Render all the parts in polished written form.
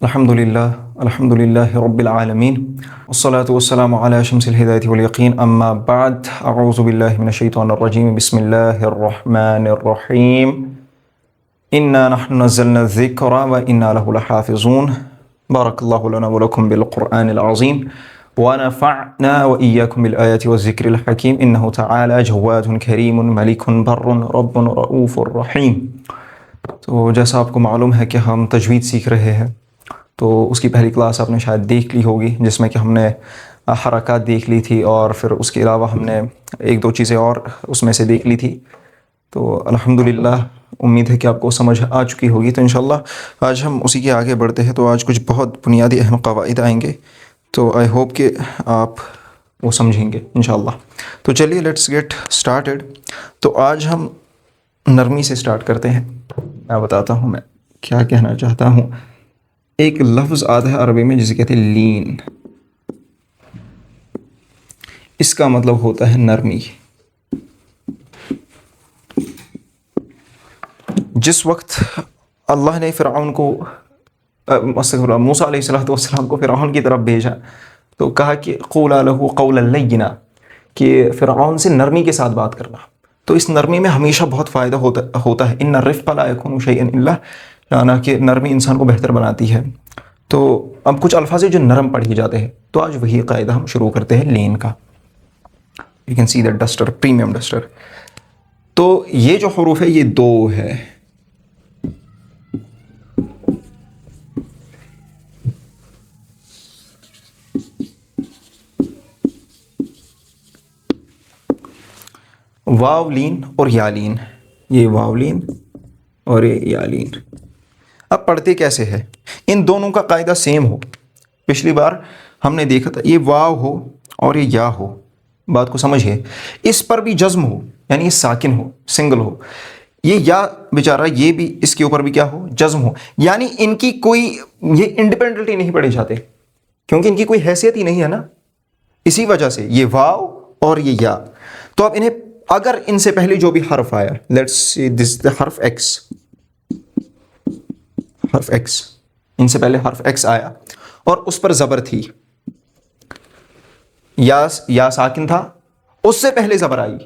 الحمد لله رب العالمين والصلاة والسلام على شمس الهداية واليقين أما بعد أعوذ بالله من الشيطان الرجيم بسم الله الرحمن الرحيم إنا نحن نزلنا الذكر وإنا له لحافظون بارك الله لنا ولكم بالقرآن العظيم ونفعنا وإياكم بالآيات والذكر الحكيم إنه تعالى جواد كريم ملك بر رب رؤوف رحيم۔ تو جیسا آپ کو معلوم ہے کہ ہم تجوید سیکھ رہے ہیں، تو اس کی پہلی کلاس آپ نے شاید دیکھ لی ہوگی، جس میں کہ ہم نے حرکات دیکھ لی تھی اور پھر اس کے علاوہ ہم نے ایک دو چیزیں اور اس میں سے دیکھ لی تھی۔ تو الحمدللہ امید ہے کہ آپ کو سمجھ آ چکی ہوگی۔ تو انشاءاللہ آج ہم اسی کے آگے بڑھتے ہیں۔ تو آج کچھ بہت بنیادی اہم قواعد آئیں گے، تو آئی ہوپ کہ آپ وہ سمجھیں گے انشاءاللہ۔ تو چلیے لیٹس گیٹ سٹارٹڈ۔ تو آج ہم نرمی سے سٹارٹ کرتے ہیں۔ میں بتاتا ہوں میں کیا کہنا چاہتا ہوں۔ ایک لفظ آتا ہے عربی میں جسے کہتے ہیں لین، اس کا مطلب ہوتا ہے نرمی۔ جس وقت اللہ نے فرعون کو موسیٰ علیہ السلام کو فرعون کی طرف بھیجا تو کہا کہ قولا لہ قولا لینا، کہ فرعون سے نرمی کے ساتھ بات کرنا۔ تو اس نرمی میں ہمیشہ بہت فائدہ ہوتا ہے۔ ان الرفق لا یکون شیئا الا یعنی کہ نرمی انسان کو بہتر بناتی ہے۔ تو اب کچھ الفاظ جو نرم پڑھے جاتے ہیں، تو آج وہی قاعدہ ہم شروع کرتے ہیں لین کا۔ You can see that Duster, premium Duster. تو یہ جو حروف ہے یہ دو ہے، واو لین اور یا لین۔ یہ واو لین اور یہ یا لین۔ اب پڑھتے کیسے ہے؟ ان دونوں کا قاعدہ سیم ہو۔ پچھلی بار ہم نے دیکھا تھا یہ واو ہو اور یہ یا ہو، بات کو سمجھے، اس پر بھی جزم ہو یعنی یہ ساکن ہو، سنگل ہو۔ یہ یا بیچارہ یہ بھی اس کے اوپر بھی کیا ہو، جزم ہو، یعنی ان کی کوئی یہ انڈیپینڈنٹلی نہیں پڑھے جاتے کیونکہ ان کی کوئی حیثیت ہی نہیں ہے نا۔ اسی وجہ سے یہ واو اور یہ یا، تو اب انہیں اگر ان سے پہلے جو بھی حرف آیا، لیٹس سی دس حرف ایکس، حرف ایکس، ان سے پہلے حرف ایکس آیا اور اس پر زبر تھی، یا ساکن تھا، اس سے پہلے زبر آئی،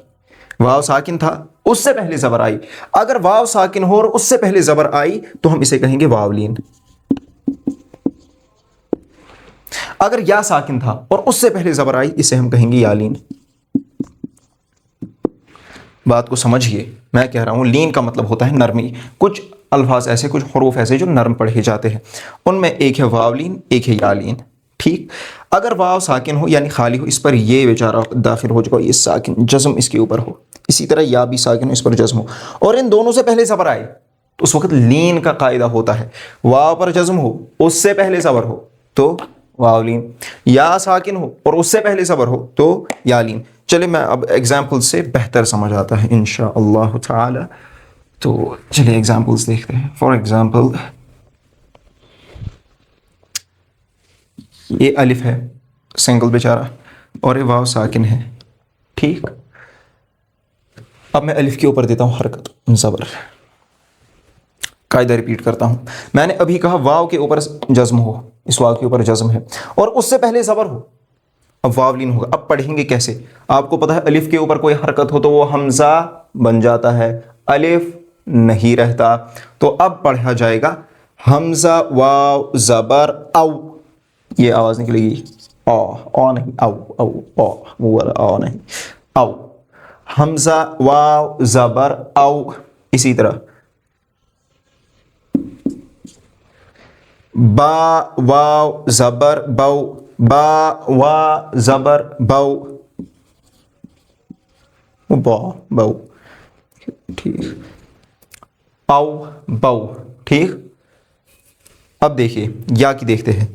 واو ساکن تھا، اس سے پہلے زبر آئی۔ اگر واو ساکن ہو اور اس سے پہلے زبر آئی تو ہم اسے کہیں گے واو لین۔ اگر یا ساکن تھا اور اس سے پہلے زبر آئی، اسے ہم کہیں گے یا لین۔ بات کو سمجھیے، میں کہہ رہا ہوں لین کا مطلب ہوتا ہے نرمی۔ کچھ الفاظ ایسے، کچھ حروف ایسے جو نرم پڑھے جاتے ہیں، ان میں ایک ہے واو لین، ایک ہے یا لین۔ ٹھیک، اگر واو ساکن ہو یعنی خالی ہو، اس پر یہ بیچارہ داخل ہو چکا، یہ ساکن جزم اس کے اوپر ہو، اسی طرح یا بھی ساکن ہو، اس پر جزم ہو، اور ان دونوں سے پہلے زبر آئے تو اس وقت لین کا قاعدہ ہوتا ہے۔ واو پر جزم ہو، اس سے پہلے زبر ہو تو واو لین، یا ساکن ہو اور اس سے پہلے زبر ہو تو یا لین۔ چلے میں اب ایگزامپل سے بہتر سمجھ آتا ہے انشاءاللہ تعالی۔ تو چلیے ایگزامپلس دیکھتے ہیں۔ فار ایگزامپل یہ الف ہے سنگل بیچارہ، اور یہ واو ساکن ہے۔ ٹھیک، اب میں الف کے اوپر دیتا ہوں حرکت، زبر۔ قاعدہ ریپیٹ کرتا ہوں، میں نے ابھی کہا واو کے اوپر جزم ہو، اس واو کے اوپر جزم ہے اور اس سے پہلے زبر ہو، اب واو لین ہوگا۔ اب پڑھیں گے کیسے؟ آپ کو پتا ہے الف کے اوپر کوئی حرکت ہو تو وہ حمزہ بن جاتا ہے، الف نہیں رہتا۔ تو اب پڑھا جائے گا حمزہ واو زبر او، یہ آواز نکلے گی او نہیں، او او نہیں، او، حمزہ واو زبر او۔ اسی طرح با واو زبر بو، با وا زبر بو، با بو۔ ٹھیک، او بو۔ ٹھیک، اب دیکھیے یا کی دیکھتے ہیں،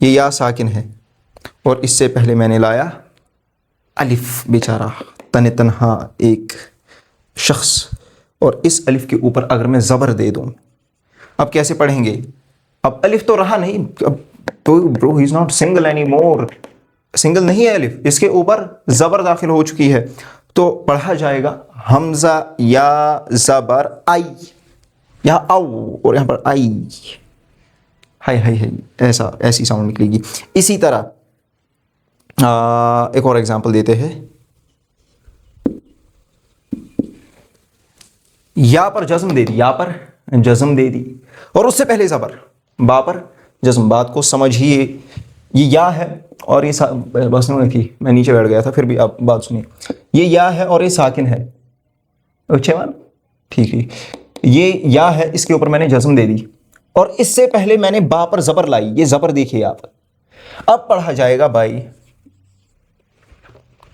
یہ یا ساکن ہے اور اس سے پہلے میں نے لایا الف، بیچارہ تنہا ایک شخص، اور اس الف کے اوپر اگر میں زبر دے دوں، اب کیسے پڑھیں گے؟ اب الف تو رہا نہیں، اب تو bro he is not single any more, single نہیں ہے الف، اس کے اوپر زبر داخل ہو چکی ہے، تو پڑھا جائے گا حمزہ یا زبر آئی، یہاں او اور یہاں پر آئی، ہائی ہائی ہائی، ایسی ساؤنڈ نکلے گی. اسی طرح ایک اور ایگزامپل دیتے ہیں. یا پر جزم دے دی، یا پر جزم دے دی اور اس سے پہلے زبر، با پر جزم. بات کو سمجھیے، یہ یا ہے اور یہ بس نہیں تھی، میں نیچے بیٹھ گیا تھا، پھر بھی آپ بات سنیے. یہ یا ہے اور یہ ساکن ہے. اچھا مان ٹھیک ہے، یہ یا ہے، اس کے اوپر میں نے جزم دے دی اور اس سے پہلے میں نے با پر زبر لائی. یہ زبر دیکھیے آپ، اب پڑھا جائے گا بائی.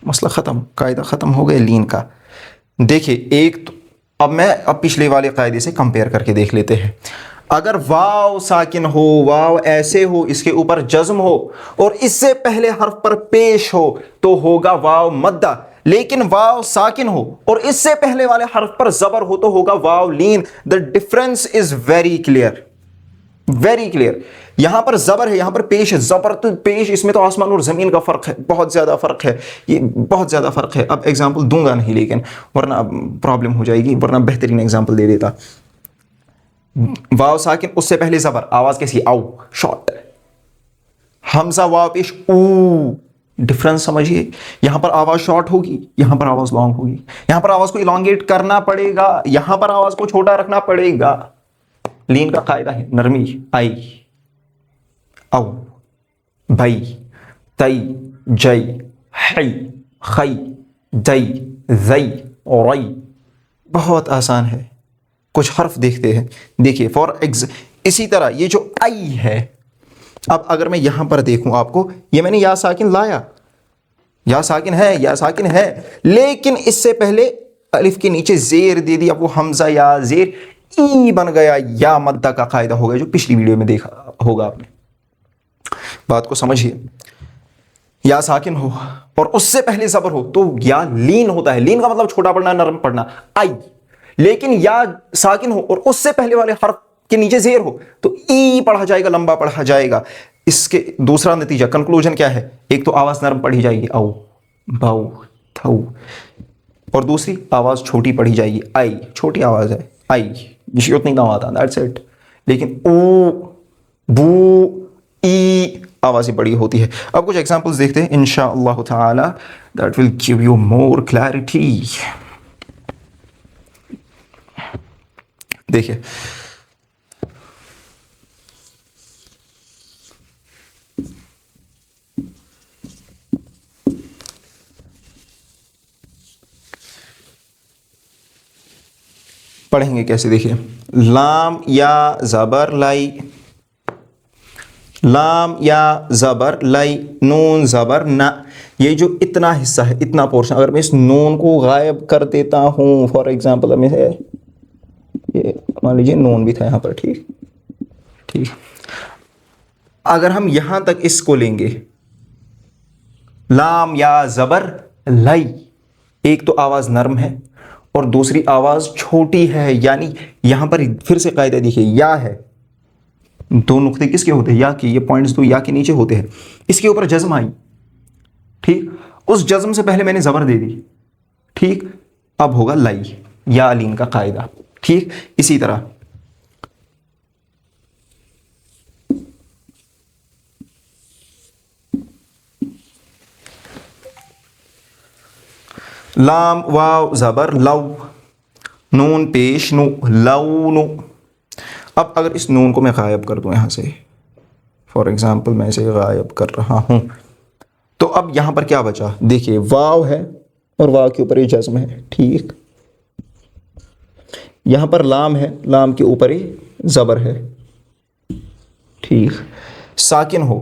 مسئلہ ختم، قاعدہ ختم ہو گیا لین کا. دیکھیے ایک تو اب پچھلے والے قاعدے سے کمپیئر کر کے دیکھ لیتے ہیں. اگر واو ساکن ہو، واو ایسے ہو، اس کے اوپر جزم ہو اور اس سے پہلے حرف پر پیش ہو تو ہوگا واو مدہ. لیکن واو ساکن ہو اور اس سے پہلے والے حرف پر زبر ہو تو ہوگا واو لین. The difference is very clear, very clear. یہاں پر زبر ہے، یہاں پر پیش ہے. زبر تو پیش، اس میں تو آسمان اور زمین کا فرق ہے، بہت زیادہ فرق ہے، یہ بہت زیادہ فرق ہے. اب ایگزامپل دوں گا نہیں لیکن ورنہ پرابلم ہو جائے گی، ورنہ بہترین ایگزامپل دے دیتا. واو ساکن، اس سے پہلے زبر، آواز کیسی؟ او، شارٹ. حمزہ واو پیش او، ڈفرنس سمجھیے. یہاں پر آواز شارٹ ہوگی، یہاں پر آواز لانگ ہوگی. یہاں پر آواز کو الانگیٹ کرنا پڑے گا، یہاں پر آواز کو چھوٹا رکھنا پڑے گا. لین کا قاعدہ ہے نرمی. آئی، او، بئی، تئی، جئی، ہئی، خئی، دئی، زئی، رئی. بہت آسان ہے. کچھ حرف دیکھتے ہیں. دیکھیے اسی طرح یہ جو آئی ہے، اب اگر میں یہاں پر دیکھوں آپ کو، یہ میں نے یا ساکن لایا، یا ساکن ہے، یا ساکن ہے، لیکن اس سے پہلے الف کے نیچے زیر دے دی. اب وہ حمزہ یا زیر ای بن گیا. یا مدہ کا قاعدہ ہو گیا جو پچھلی ویڈیو میں دیکھا ہوگا آپ نے. بات کو سمجھیے. یا ساکن ہو اور اس سے پہلے زبر ہو تو یا لین ہوتا ہے. لین کا مطلب چھوٹا پڑھنا، نرم پڑھنا. آئی. لیکن یا ساکن ہو اور اس سے پہلے والے حرف کے نیچے زیر ہو تو ای پڑھا جائے گا، لمبا پڑھا جائے گا. اس کے دوسرا نتیجہ، کنکلوژن کیا ہے؟ ایک تو آواز نرم پڑھی جائے گی، او، باؤ، تھو، اور دوسری آواز چھوٹی پڑھی جائے گی، آئی. چھوٹی آواز ہے آئی، جس اتنی کم آتا، دیٹس اٹ. لیکن او، بو، ای آوازیں بڑی ہوتی ہے. اب کچھ ایگزامپلس دیکھتے ہیں انشاءاللہ تعالی، that will give you more clarity. دیکھیے پڑھیں گے کیسے، دیکھیے. لام یا زبر لائی، لام یا زبر لائی، نون زبر نہ. یہ جو اتنا حصہ ہے، اتنا پورشن، اگر میں اس نون کو غائب کر دیتا ہوں، فار ایگزامپل میں ہے یہ مان لیجیے نون بھی تھا یہاں پر، ٹھیک ٹھیک. اگر ہم یہاں تک اس کو لیں گے، لام یا زبر لائی، ایک تو آواز نرم ہے اور دوسری آواز چھوٹی ہے. یعنی یہاں پر پھر سے قاعدہ دیکھیے، یا ہے، دو نقطے کس کے ہوتے ہیں؟ یا کے. یہ پوائنٹس دو یا کے نیچے ہوتے ہیں. اس کے اوپر جزم آئی، ٹھیک. اس جزم سے پہلے میں نے زبر دے دی، ٹھیک. اب ہوگا لائی، یا لین کا قاعدہ، ٹھیک. اسی طرح لام واو زبر لو، نون پیش نو، لو نو. اب اگر اس نون کو میں غائب کر دوں یہاں سے، فار ایگزامپل میں اسے غائب کر رہا ہوں، تو اب یہاں پر کیا بچا؟ دیکھیے واو ہے اور واو کے اوپر یہ جزم ہے، ٹھیک. یہاں پر لام ہے، لام کے اوپر یہ زبر ہے، ٹھیک. ساکن ہو،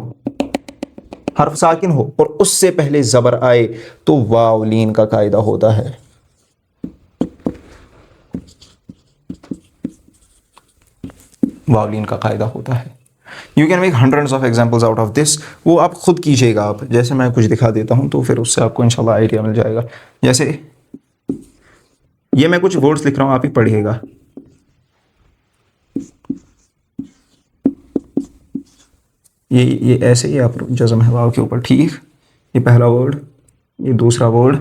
حرف ساکن ہو اور اس سے پہلے زبر آئے تو واو لین کا قاعدہ ہوتا ہے. واو لین کا قاعدہ ہوتا ہے. You can make hundreds of examples out of this. وہ آپ خود کیجیے گا. آپ جیسے میں کچھ دکھا دیتا ہوں تو پھر اس سے آپ کو انشاءاللہ آئیڈیا مل جائے گا. جیسے یہ میں کچھ ورڈز لکھ رہا ہوں، آپ ہی پڑھیے گا. یہ ایسے ہی آپ جزم ہے واو کے اوپر، ٹھیک. یہ پہلا ورڈ، یہ دوسرا ورڈ،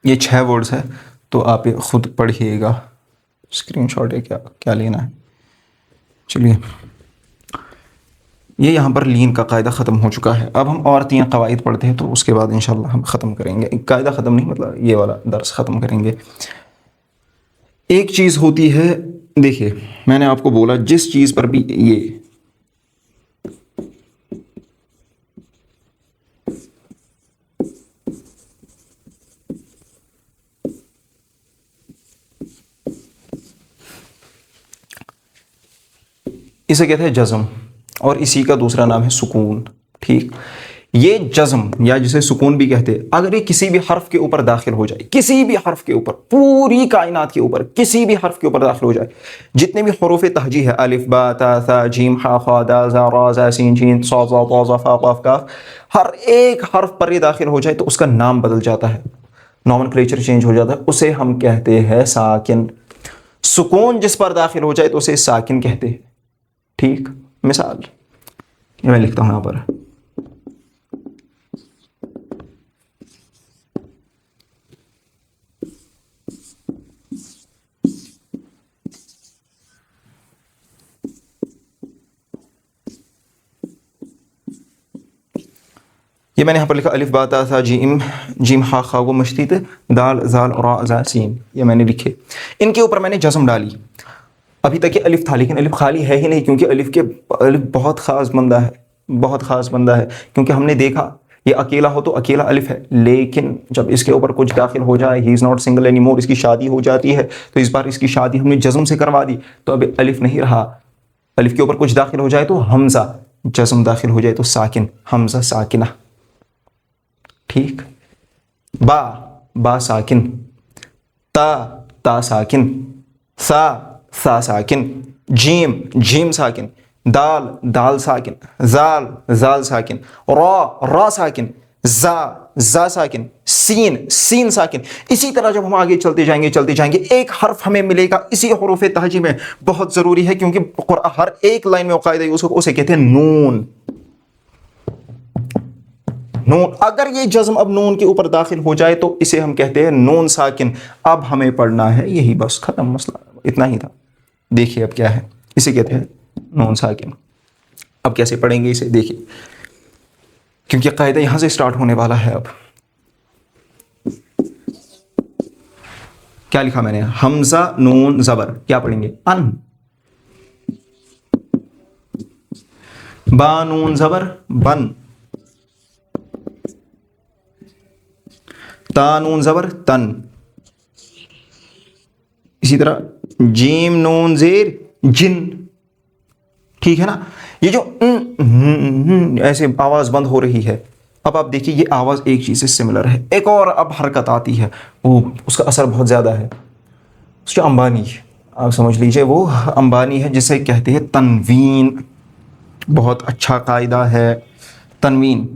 یہ 6 ورڈز ہے تو آپ یہ خود پڑھیے گا. اسکرین شاٹ ہے کیا لینا ہے. چلیے یہ یہاں پر لین کا قاعدہ ختم ہو چکا ہے. اب ہم اور 3 قواعد پڑھتے ہیں تو اس کے بعد انشاءاللہ ہم ختم کریں گے. قاعدہ ختم نہیں مطلب یہ والا درس ختم کریں گے. ایک چیز ہوتی ہے، دیکھیے میں نے آپ کو بولا جس چیز پر بھی یہ اسے کہتے ہیں جزم، اور اسی کا دوسرا نام ہے سکون. ٹھیک، یہ جزم یا جسے سکون بھی کہتے ہیں، اگر یہ کسی بھی حرف کے اوپر داخل ہو جائے، کسی بھی حرف کے اوپر، پوری کائنات کے اوپر کسی بھی حرف کے اوپر داخل ہو جائے، جتنے بھی حروف تہجی ہے الف با تا ثا جیم ح خ د ذ ر ز س ج ص ض ط ظ ف ق ف، ہر ایک حرف پر یہ داخل ہو جائے تو اس کا نام بدل جاتا ہے، نومنکلیچر چینج ہو جاتا ہے، اسے ہم کہتے ہیں ساکن. سکون جس پر داخل ہو جائے تو اسے ساکن کہتے ہیں. ٹھیک، مثال یہ میں لکھتا ہوں یہاں پر، یہ میں نے یہاں پر لکھا الف با تا ثا جیم جیم ح خ وہ مشتت دال زال را ز سین، یہ میں نے لکھے. ان کے اوپر میں نے جزم ڈالی. ابھی تک یہ الف تھا لیکن الف خالی ہے ہی نہیں، کیونکہ الف بہت خاص بندہ ہے، بہت خاص بندہ ہے، کیونکہ ہم نے دیکھا یہ اکیلا ہو تو اکیلا الف ہے، لیکن جب اس کے اوپر کچھ داخل ہو جائے، he is not single any more, اس کی شادی ہو جاتی ہے، تو اس بار اس کی شادی ہم نے جزم سے کروا دی، تو اب الف نہیں رہا. الف کے اوپر کچھ داخل ہو جائے تو حمزہ، جزم داخل ہو جائے تو ساکن، حمزہ ساکنہ. ٹھیک، با ساکن، تا ساکن، ثا ساکن، جیم ساکن، دال ساکن، زال ساکن، را ساکن، زا ساکن، سین ساکن. اسی طرح جب ہم آگے چلتے جائیں گے ایک حرف ہمیں ملے گا اسی حروف تہجی میں، بہت ضروری ہے کیونکہ ہر ایک لائن میں قاعدہ اسے کہتے ہیں نون. اگر یہ جزم اب نون کے اوپر داخل ہو جائے تو اسے ہم کہتے ہیں نون ساکن. اب ہمیں پڑھنا ہے یہی، بس ختم مسئلہ، اتنا ہی تھا. دیکھیے اب کیا ہے، اسے کہتے ہیں نون ساکن. اب کیسے پڑھیں گے اسے دیکھیے، کیونکہ قاعدہ یہاں سے سٹارٹ ہونے والا ہے. اب کیا لکھا میں نے، حمزہ نون زبر، کیا پڑھیں گے، ان. با نون زبر، بن. تا نون زبر، تن. اسی طرح جیم نون زیر، جن. ٹھیک ہے نا، یہ جو ایسے آواز بند ہو رہی ہے، اب آپ دیکھیے یہ آواز ایک چیز سے سملر ہے. ایک اور اب حرکت آتی ہے، وہ اس کا اثر بہت زیادہ ہے، اس کا امبانی، آپ سمجھ لیجئے وہ امبانی ہے جسے کہتے ہیں تنوین. بہت اچھا قاعدہ ہے تنوین.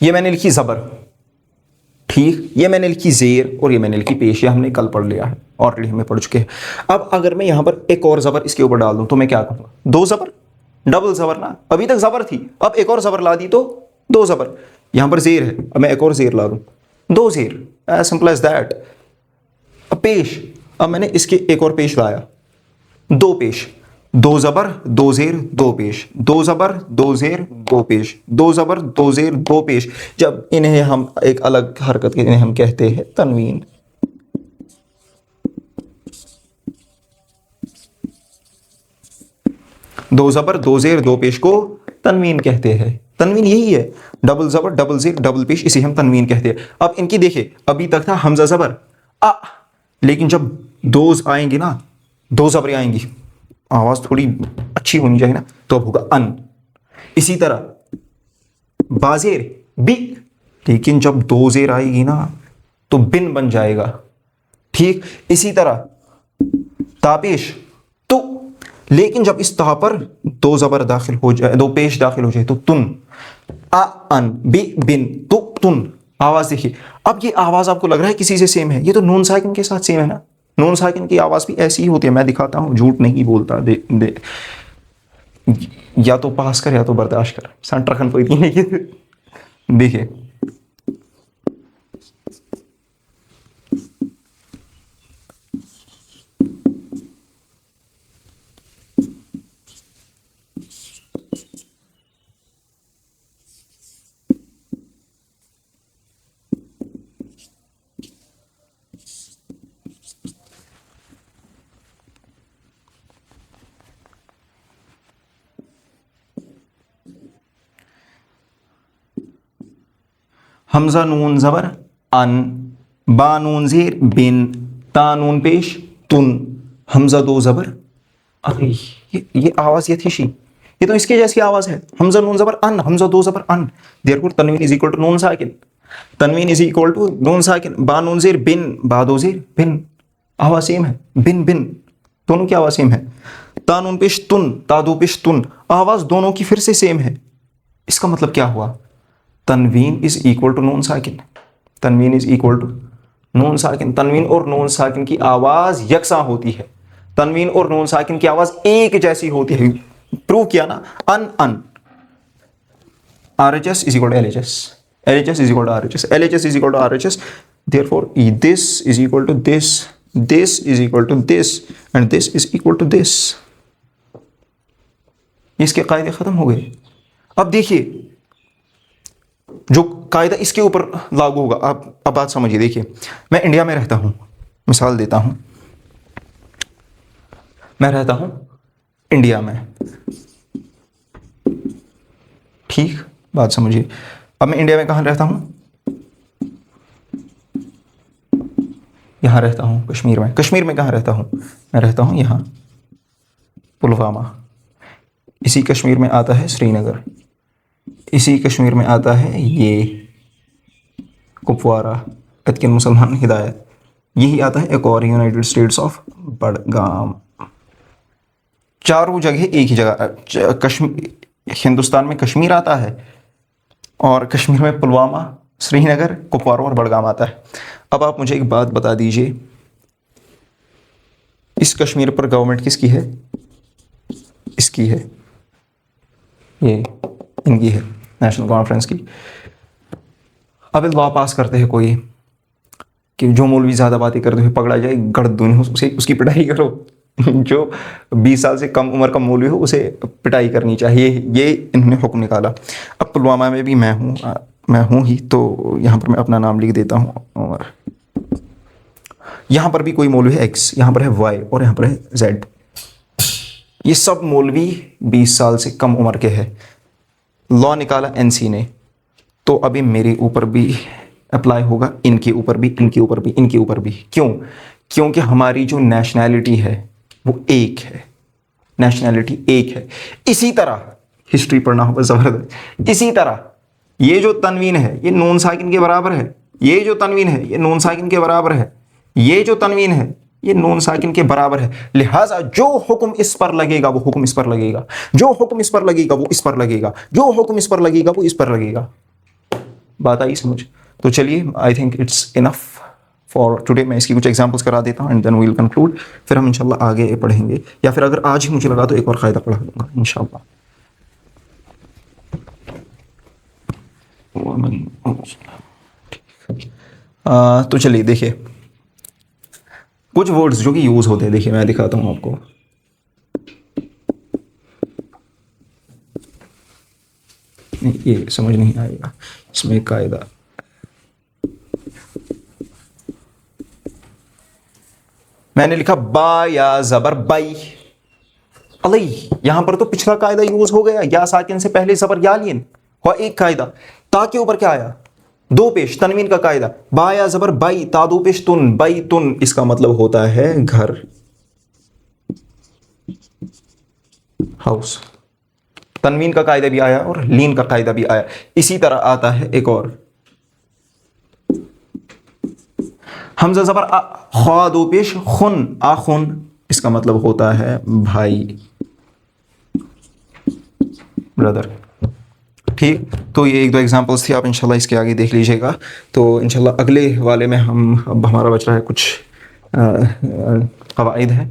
یہ میں نے لکھی زبر، ٹھیک، یہ میں نے لکھی زیر، اور یہ میں نے لکھی پیش. یہ ہم نے کل پڑھ لیا ہے، آلریڈی ہمیں پڑھ چکے ہیں. اب اگر میں یہاں پر ایک اور زبر اس کے اوپر ڈال دوں تو میں کیا کروں گا، 2 زبر، ڈبل زبر نا. ابھی تک زبر تھی، اب ایک اور زبر لا دی تو 2 زبر. یہاں پر زیر ہے، اب میں ایک اور زیر لا دوں، 2 زیر، ایز سمپل ایز دیٹ. اب پیش، اب میں نے اس کے ایک اور پیش لایا، 2 پیش، 2 زبر 2 زیر 2 پیش، 2 زبر 2 زیر 2 پیش، 2 زبر 2 زیر 2 پیش. جب انہیں ہم ایک الگ حرکت کے انہیں ہم کہتے ہیں تنوین. دو زبر 2 زیر 2 پیش کو تنوین کہتے ہیں. تنوین یہی ہے، ڈبل زبر ڈبل زیر ڈبل پیش، اسے ہم تنوین کہتے ہیں. اب ان کی دیکھیں، ابھی تک تھا حمزہ زبر لیکن جب 2 آئیں گی نا، 2 زبریں آئیں گی، آواز تھوڑی اچھی ہونی چاہیے نا، تو اب ہوگا ان. اسی طرح بازیر بی، لیکن جب 2 زیر آئے گی نا تو بن بن جائے گا. ٹھیک، اسی طرح تاپیش تو، لیکن جب اس تا پر 2 زبر داخل ہو جائے، 2 پیش داخل ہو جائے تو تن. ان بی بن تو تن. آواز دیکھیے. اب یہ آواز آپ کو لگ رہا ہے کسی سے سیم ہے؟ یہ تو نون ساکن کے ساتھ سیم ہے نا. نون ساکن کی آواز بھی ایسی ہی ہوتی ہے. میں دکھاتا ہوں, جھوٹ نہیں بولتا. یا تو پاس کر یا تو برداشت کر. سینٹر کھن پہ نہیں. دیکھیے حمزہ نون زبر ان, با نون زیر بن, تا نون پیش تن, حمزہ دو زبر. ارے یہ آواز یہ تھی شی, یہ تو اس کے جیسی آواز ہے. حمزہ نون زبر ان, حمزہ دو زبر ان. دیئرفور تنوین از اکول ٹو نون ساکن. تنوین از اکول ٹو نون ساکن. با نون زیر بن, با دو زیر بن, آواز سیم ہے. بن بن دونوں کی آواز سیم ہے. تا نون پیش تن, تا دو پیش تن, آواز دونوں کی پھر سے سیم ہے. اس کا مطلب کیا ہوا؟ تنوین از اکول ٹو نون ساکن. تنوین از اکول ٹو نون ساکن. تنوین اور نون ساکن کی آواز یکساں ہوتی ہے. تنوین اور نون ساکن کی آواز ایک جیسی ہوتی ہے. پروو کیا نا. ان ان, RHS is equal to LHS. LHS is equal to RHS. LHS is equal to RHS. Therefore, this is equal to this. This is equal to this. And this is equal to this. اس کے قاعدے ختم ہو گئے. اب دیکھیے جو قاعدہ اس کے اوپر لاگو ہوگا. اب بات سمجھیے. دیکھیے میں انڈیا میں رہتا ہوں, مثال دیتا ہوں. میں رہتا ہوں انڈیا میں, ٹھیک, بات سمجھیے. اب میں انڈیا میں کہاں رہتا ہوں؟ یہاں رہتا ہوں کشمیر میں. کشمیر میں کہاں رہتا ہوں؟ میں رہتا ہوں یہاں پلوامہ. اسی کشمیر میں آتا ہے سری نگر. اسی کشمیر میں آتا ہے یہ کپوارہ, اتکن مسلمان ہدایت. یہی آتا ہے ایک اور, یونائٹڈ اسٹیٹس آف بڑگام. چاروں جگہ ایک ہی جگہ. ہندوستان میں کشمیر آتا ہے اور کشمیر میں پلوامہ, سری نگر, کپوارہ اور بڑگام آتا ہے. اب آپ مجھے ایک بات بتا دیجئے, اس کشمیر پر گورنمنٹ کس کی ہے؟ اس کی ہے, یہ ان کی ہے, نیشنل کانفرنس کی. اب لا پاس کرتے ہیں کوئی کہ جو مولوی زیادہ باتیں کرتے ہوئے پکڑا جائے گردن اس کی پٹائی کرو. جو 20 سال سے کم عمر کا مولوی ہو اسے پٹائی کرنی چاہیے. یہ انہوں نے حکم نکالا. اب پلوامہ میں بھی میں ہوں ہی, تو یہاں پر میں اپنا نام لکھ دیتا ہوں. اور یہاں پر بھی کوئی مولوی ہے ایکس, یہاں پر ہے وائی اور یہاں پر ہے زیڈ. یہ سب مولوی 20 سال سے کم عمر کے ہیں. لا نکالا NC نے, تو ابھی میرے اوپر بھی اپلائی ہوگا, ان کے اوپر بھی, ان کے اوپر بھی, ان کے اوپر بھی. کیوں؟ کیونکہ ہماری جو نیشنلٹی ہے وہ ایک ہے. نیشنلٹی ایک ہے. اسی طرح ہسٹری پڑھنا ہوگا زبردست. اسی طرح یہ جو تنوین ہے یہ نون ساکن کے برابر ہے. یہ جو تنوین ہے یہ نون ساکن کے برابر ہے. یہ جو تنوین ہے یہ نون ساکن کے برابر ہے. لہٰذا جو حکم اس پر لگے گا وہ حکم اس پر لگے گا. جو حکم اس پر لگے گا وہ اس پر لگے گا. جو حکم اس پر لگے گا وہ اس پر لگے گا. بات آئی سمجھ؟ تو چلیے, I think it's enough for today. میں اس کی کچھ ایگزامپلس کرا دیتا ہوں and then we will conclude. پھر ہم انشاءاللہ آگے پڑھیں گے, یا پھر اگر آج ہی مجھے لگا تو ایک اور قاعدہ پڑھا دوں گا انشاءاللہ. تو چلیے دیکھیے کچھ ورڈز جو کہ یوز ہوتے ہیں. دیکھیے میں دکھاتا ہوں آپ کو. یہ سمجھ نہیں آئے گا, اس میں ایک قاعدہ. میں نے لکھا با یا زبر بائی. علی یہاں پر تو پچھلا قاعدہ یوز ہو گیا, یا ساکن سے پہلے زبر یا لین ہوا ایک قاعدہ. تا کے اوپر کیا آیا؟ دو پیش, تنوین کا قاعدہ. با یا زبر بائی, تا دو پیش تن, بائی تن. اس کا مطلب ہوتا ہے گھر, ہاؤس. تنوین کا قاعدہ بھی آیا اور لین کا قاعدہ بھی آیا. اسی طرح آتا ہے ایک اور, حمزہ زبر خوا دو پیش خن, آخن. اس کا مطلب ہوتا ہے بھائی, بردر. ٹھیک, تو یہ ایک دو ایگزامپلس تھی، آپ انشاءاللہ اس کے آگے دیکھ لیجیے گا. تو انشاءاللہ اگلے والے میں اب ہمارا بچ رہا ہے کچھ قواعد ہے،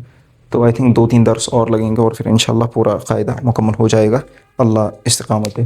تو آئی تھنک 2-3 درس اور لگیں گے اور پھر انشاءاللہ پورا قاعدہ مکمل ہو جائے گا. اللہ استقامت دے.